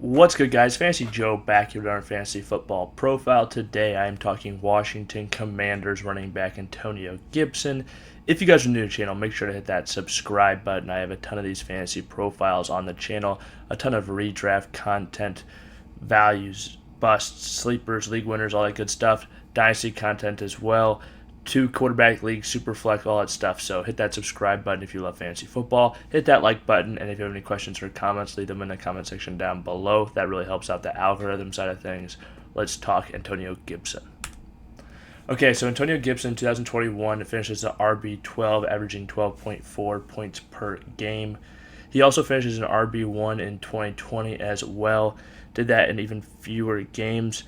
What's good, guys? Fantasy Joe back here with our fantasy football profile. Today I am talking Washington Commanders running back Antonio Gibson. If you guys are new to the channel, make sure to hit that subscribe button. I have a ton of these fantasy profiles on the channel, a ton of redraft content, values, busts, sleepers, league winners, all that good stuff, dynasty content as well. 2 quarterback leagues, super flex, all that stuff. So hit that subscribe button if you love fantasy football. Hit that like button, and if you have any questions or comments, leave them in the comment section down below. That really helps out the algorithm side of things. Let's talk Antonio Gibson. Okay, so Antonio Gibson, 2021, finishes the RB12, averaging 12.4 points per game. He also finishes an RB1 in 2020 as well. Did that in even fewer games.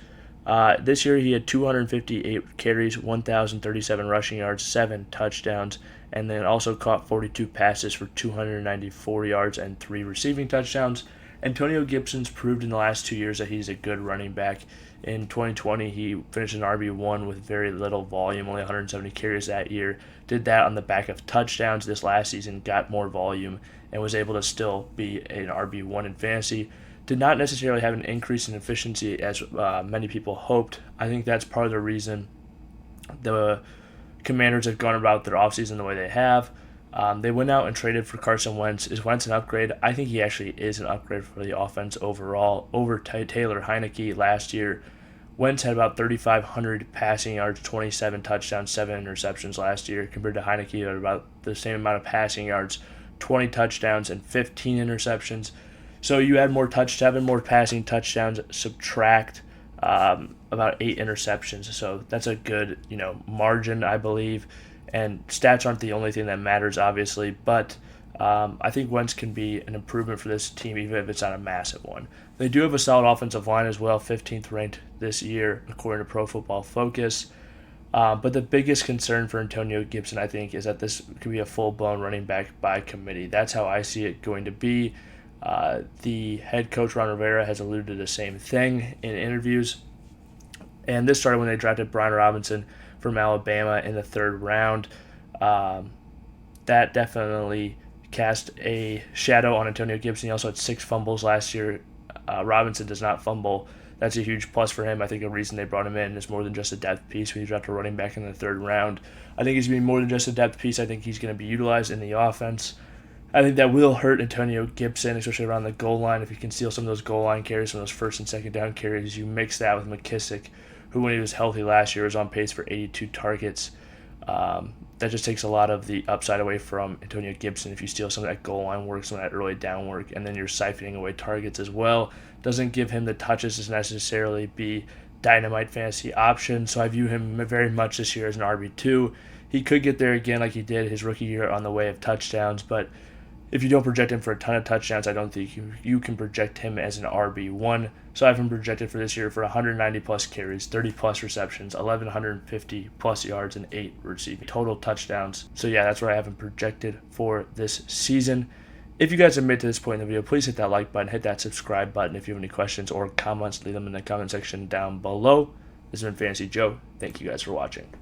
This year he had 258 carries, 1,037 rushing yards, 7 touchdowns, and then also caught 42 passes for 294 yards and 3 receiving touchdowns. Antonio Gibson's proved in the last 2 years that he's a good running back. In 2020, he finished an RB1 with very little volume, only 170 carries that year. Did that on the back of touchdowns. This last season got more volume and was able to still be an RB1 in fantasy. Did not necessarily have an increase in efficiency as many people hoped. I think that's part of the reason the Commanders have gone about their offseason the way they have. They went out and traded for Carson Wentz. Is Wentz an upgrade? I think he actually is an upgrade for the offense overall. Over Taylor Heinicke last year, Wentz had about 3,500 passing yards, 27 touchdowns, 7 interceptions last year, compared to Heinicke who had about the same amount of passing yards, 20 touchdowns, and 15 interceptions. So you add more 7 more passing touchdowns, subtract about 8 interceptions. So that's a good, margin, I believe. And stats aren't the only thing that matters, obviously. But I think Wentz can be an improvement for this team, even if it's not a massive one. They do have a solid offensive line as well, 15th ranked this year, according to Pro Football Focus. But the biggest concern for Antonio Gibson, I think, is that this could be a full-blown running back by committee. That's how I see it going to be. The head coach, Ron Rivera, has alluded to the same thing in interviews. And this started when they drafted Brian Robinson from Alabama in the 3rd round. That definitely cast a shadow on Antonio Gibson. He also had 6 fumbles last year. Robinson does not fumble. That's a huge plus for him. I think the reason they brought him in is more than just a depth piece when you draft a running back in the 3rd round. I think he's going to be more than just a depth piece. I think he's going to be utilized in the offense. I think that will hurt Antonio Gibson, especially around the goal line. If you can steal some of those goal line carries, some of those 1st and 2nd down carries, you mix that with McKissic, who when he was healthy last year was on pace for 82 targets. That just takes a lot of the upside away from Antonio Gibson if you steal some of that goal line work, some of that early down work, and then you're siphoning away targets as well. Doesn't give him the touches to necessarily be dynamite fantasy option, so I view him very much this year as an RB2. He could get there again like he did his rookie year on the way of touchdowns, but if you don't project him for a ton of touchdowns, I don't think you can project him as an RB1. So I have him projected for this year for 190-plus carries, 30-plus receptions, 1,150-plus yards, and 8 receiving total touchdowns. So yeah, that's where I have him projected for this season. If you guys have made it to this point in the video, please hit that like button, hit that subscribe button. If you have any questions or comments, leave them in the comment section down below. This has been Fantasy Joe. Thank you guys for watching.